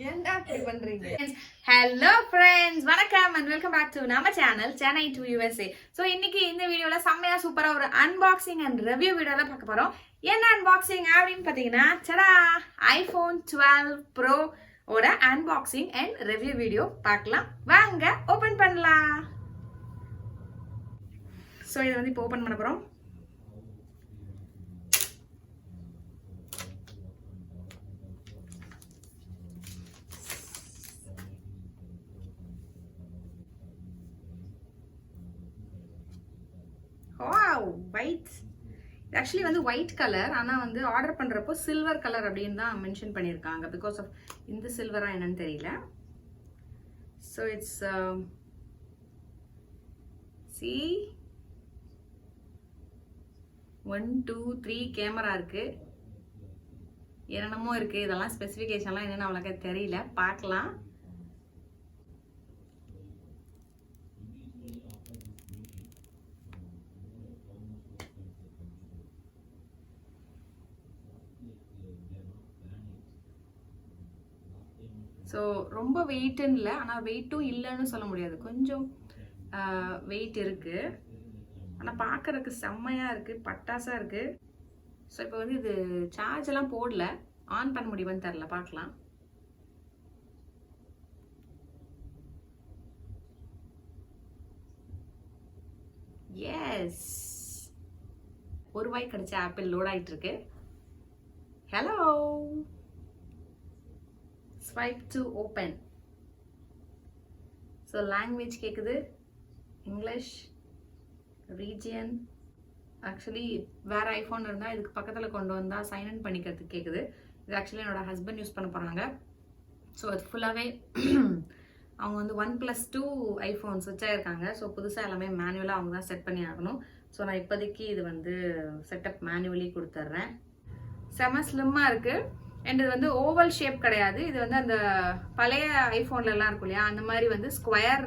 என்ன அப்படி பண்றீங்க? ஹலோ ஃப்ரெண்ட்ஸ், வணக்கம் அண்ட் வெல்கம் பேக் டு நம்ம channel Chennai to USA. So இன்னைக்கு இந்த வீடியோல செம்மையா சூப்பரா ஒரு அன்பாக்சிங் அண்ட் ரிவ்யூ வீடியோ தான் பார்க்க போறோம். என்ன அன்பாக்சிங் அப்படின்னு பார்த்தீங்கன்னா, சடா ஐபோன் 12 ப்ரோ ஓட அன்பாக்சிங் அண்ட் ரிவ்யூ வீடியோ பார்க்கலாம். வாங்க ஓபன் பண்ணலாம். ஸோ இதை வந்து இப்போ ஓபன் பண்ண போறோம். ஒயிட், ஆக்சுவலி வந்து ஒயிட் கலர், ஆனால் வந்து ஆர்டர் பண்ணுறப்போ சில்வர் கலர் அப்படின்னு தான் மென்ஷன் பண்ணியிருக்காங்க. பிகாஸ் ஆஃப் இந்த சில்வரா என்னன்னு தெரியல. ஸோ இட்ஸ் சி 1 2 3 கேமரா இருக்கு, என்னென்னமோ இருக்கு. இதெல்லாம் ஸ்பெசிஃபிகேஷன்லாம் என்னென்னு அவ்வளோக்கா தெரியல, பார்க்கலாம். ஸோ ரொம்ப வெயிட்டுன்னு இல்லை, ஆனால் வெயிட்டும் இல்லைன்னு சொல்ல முடியாது. கொஞ்சம் வெயிட் இருக்குது, ஆனால் பார்க்குறதுக்கு செம்மையாக இருக்குது, பட்டாசாக இருக்குது. ஸோ இப்போ வந்து இது சார்ஜ் எல்லாம் போடல, ஆன் பண்ண முடியுமான்னு தெரில, பார்க்கலாம். எஸ், ₹1 கிடைச்ச ஆப்பிள் லோட் ஆகிட்டு இருக்கு. Hello, swipe to open. So language கேக்குது, English, region. ஆக்சுவலி வேற ஐஃபோன் இருந்தால் இதுக்கு பக்கத்தில் கொண்டு வந்தால் சைன் இன் பண்ணிக்கிறதுக்கு கேட்குது. இது ஆக்சுவலி என்னோட ஹஸ்பண்ட் யூஸ் பண்ண போகிறாங்க. ஸோ அது ஃபுல்லாகவே அவங்க வந்து 1+2 ஐஃபோன்ஸ் வச்சாயிருக்காங்க. ஸோ புதுசாக எல்லாமே மேனுவலாக அவங்க தான் செட் பண்ணி ஆகணும். ஸோ நான் இப்போதைக்கு இது வந்து செட்டப் மேனுவலி கொடுத்துட்றேன். செம ஸ்லிம்மாக இருக்குது. அண்ட் இது வந்து ஓவல் ஷேப் கிடையாது. இது வந்து அந்த பழைய ஐஃபோன்லலாம் இருக்கும் இல்லையா, அந்த மாதிரி வந்து ஸ்கொயர்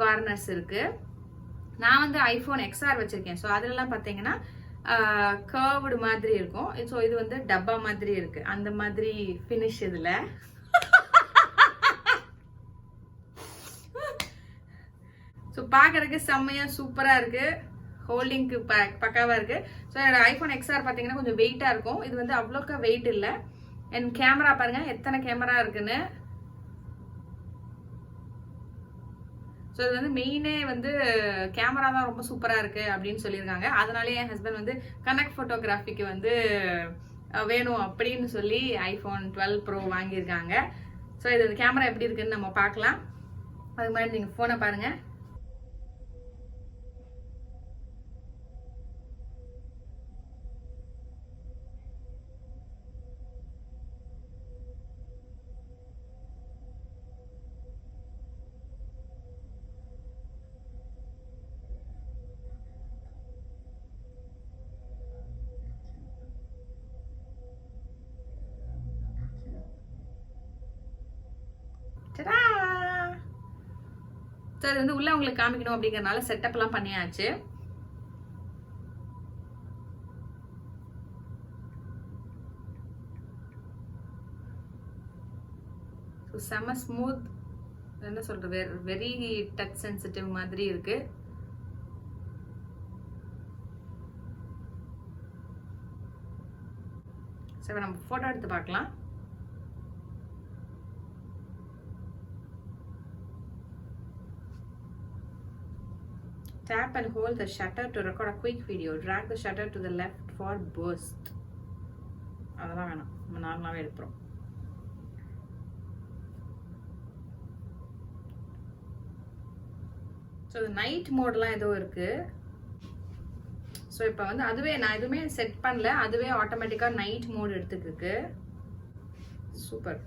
கார்னர்ஸ் இருக்கு. நான் வந்து ஐஃபோன் XR வச்சிருக்கேன். ஸோ அதுலலாம் பார்த்தீங்கன்னா கர்வ்டு மாதிரி இருக்கும். ஸோ இது வந்து டப்பா மாதிரி இருக்கு, அந்த மாதிரி ஃபினிஷ் இதுல. ஸோ பார்க்கறதுக்கு செம்மையா சூப்பரா இருக்கு, ஹோல்டிங்க்கு பக்காவா இருக்கு. ஸோ என்னோட ஐஃபோன் XR பார்த்தீங்கன்னா கொஞ்சம் வெயிட்டா இருக்கும். இது வந்து அவ்வளோக்கா வெயிட் இல்லை. அண்ட் கேமரா பாருங்க எத்தனை கேமரா இருக்குன்னு. ஸோ இது வந்து மெயினே வந்து கேமரா தான் ரொம்ப சூப்பரா இருக்கு அப்படின்னு சொல்லியிருக்காங்க. அதனாலே என் ஹஸ்பண்ட் வந்து கனெக்ட் ஃபோட்டோகிராஃபிக்கு வந்து வேணும் அப்படின்னு சொல்லி ஐஃபோன் 12 ப்ரோ வாங்கியிருக்காங்க. ஸோ இது கேமரா எப்படி இருக்குன்னு நம்ம பார்க்கலாம். அதுக்கு முன்னாடி நீங்கள் ஃபோனை பாருங்க. ஸோ அது வந்து உள்ள உங்களுக்கு காமிக்கணும் அப்படிங்கறதுனால செட்டப் எல்லாம் பண்ணியாச்சு. செம ஸ்மூத், என்ன சொல்றது, வெரி டச் சென்சிட்டிவ் மாதிரி இருக்கு. சரி, நம்ம போட்டோ எடுத்து பார்க்கலாம். Tap and hold the shutter to record a quick video. Drag the shutter to the left for burst. அதெல்லாம் வேணாம், நம்ம நார்மலாவே எடுத்துறோம். ஸோ இது நைட் மோட்லாம் ஏதோ இருக்கு. ஸோ இப்போ வந்து அதுவே நான் எதுவுமே செட் பண்ணல, அதுவே ஆட்டோமேட்டிக்காக நைட் மோட் எடுத்துக்கிருக்கு. சூப்பர்.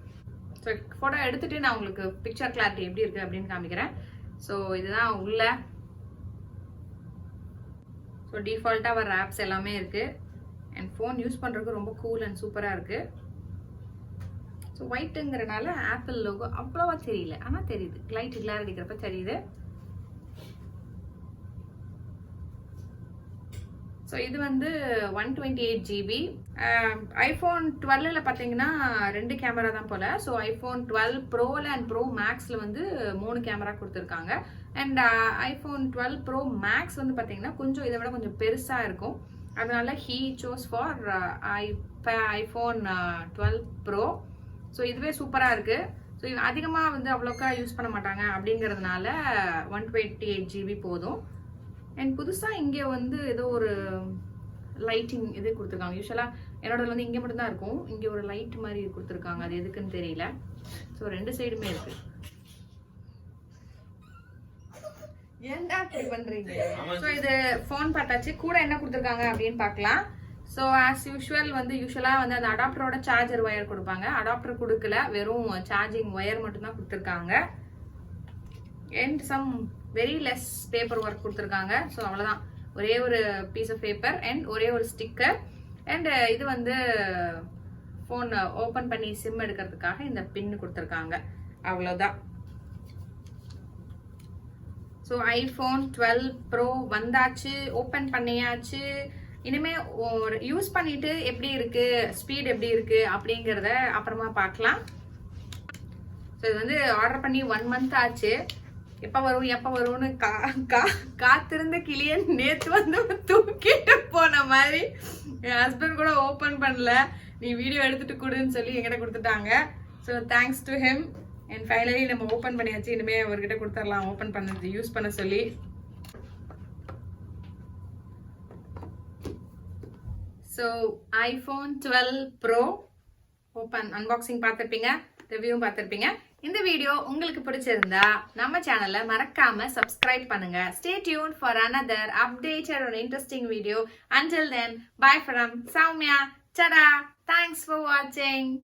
ஸோ ஃபோட்டோ எடுத்துட்டு நான் உங்களுக்கு பிக்சர் கிளாரிட்டி எப்படி இருக்கு அப்படின்னு காமிக்கிறேன். ஸோ இதுதான் உள்ள. ஸோ டிஃபால்ட்டாக வர ஆப்ஸ் எல்லாமே இருக்குது. அண்ட் ஃபோன் யூஸ் பண்ணுறதுக்கு ரொம்ப கூல் அண்ட் சூப்பராக இருக்குது. ஸோ ஒயிட்டுங்கிறனால ஆப்பிள் லோகோ அவ்வளோவா தெரியல, ஆனால் தெரியுது, லைட் கிளார் அடிக்கிறப்ப தெரியுது. ஸோ ஸோ இது வந்து 128 GB. ஐஃபோன் 12ல பார்த்தீங்கன்னா 2 கேமரா தான் போல. ஸோ ஐஃபோன் 12 ப்ரோவில் அண்ட் ப்ரோ மேக்ஸில் வந்து 3 கேமரா கொடுத்துருக்காங்க. அண்ட் ஐஃபோன் 12 ப்ரோ மேக்ஸ் வந்து பார்த்தீங்கன்னா கொஞ்சம் இதை விட கொஞ்சம் பெருசாக இருக்கும். அதனால he sous for iPhone 12 bro. So இதுவே சூப்பராக இருக்குது. ஸோ அதிகமாக வந்து அவ்வளோக்கா யூஸ் பண்ண மாட்டாங்க அப்படிங்கிறதுனால 128 GB போதும். அண்ட் புதுசாக இங்கே வந்து ஏதோ ஒரு லைட்டிங் இது கொடுத்துருக்காங்க. யூஸ்வலாக என்னோட வந்து இங்கே மட்டும்தான் இருக்கும். இங்கே ஒரு லைட் மாதிரி கொடுத்துருக்காங்க, அது எதுக்குன்னு தெரியல. ஸோ 2 சைடுமே இருக்கு. ஏன்டா இப்படி பண்றீங்க? ஸோ இது ஃபோன் பார்த்தாச்சு. கூட என்ன கொடுத்துருக்காங்க அப்படின்னு பார்க்கலாம். ஸோ ஆஸ் யூஷுவல் வந்து யூஸ்வலாக வந்து அந்த அடாப்டரோட சார்ஜர் ஒயர் கொடுப்பாங்க. அடாப்டர் கொடுக்கல, வெறும் சார்ஜிங் ஒயர் மட்டும்தான் கொடுத்துருக்காங்க. And some very less paper work கொடுத்துருக்காங்க. ஸோ அவ்வளோதான், ஒரே ஒரு பீஸ் ஆஃப் பேப்பர் அண்ட் ஒரே ஒரு ஸ்டிக்கர். அண்ட் இது வந்து ஃபோன் ஓப்பன் பண்ணி சிம் எடுக்கிறதுக்காக இந்த பின் கொடுத்துருக்காங்க. அவ்வளோதான். ஸோ ஐஃபோன் 12 ப்ரோ வந்தாச்சு, ஓப்பன் பண்ணியாச்சு. இனிமே யூஸ் பண்ணிட்டு எப்படி இருக்கு, ஸ்பீட் எப்படி இருக்கு அப்படிங்கிறத அப்புறமா பார்க்கலாம். ஸோ இது வந்து ஆர்டர் பண்ணி 1 month ஆச்சு. எப்போ வரும்னு காத்திருந்த கிளியன் நேற்று வந்து தூக்கிட்டு போன மாதிரி என் ஹஸ்பண்ட் கூட ஓப்பன் பண்ணல, நீ வீடியோ எடுத்துட்டு கொடுன்னு சொல்லி என்கிட்ட கொடுத்துட்டாங்க. So thanks to him. And finally நம்ம ஓப்பன் பண்ணியாச்சு. இனிமேல் அவர்கிட்ட கொடுத்துடலாம் ஓப்பன் பண்ணது யூஸ் பண்ண சொல்லி. So iPhone 12 bro open unboxing பார்த்துருப்பீங்க, ரிவ்யூவும் பார்த்துருப்பீங்க. இந்த வீடியோ உங்களுக்கு பிடிச்சிருந்தா நம்ம சேனலை மறக்காம சப்ஸ்கிரைப் பண்ணுங்க. Stay tuned for another updated or interesting video. Until then, bye from Soumya. Tada! Thanks for watching.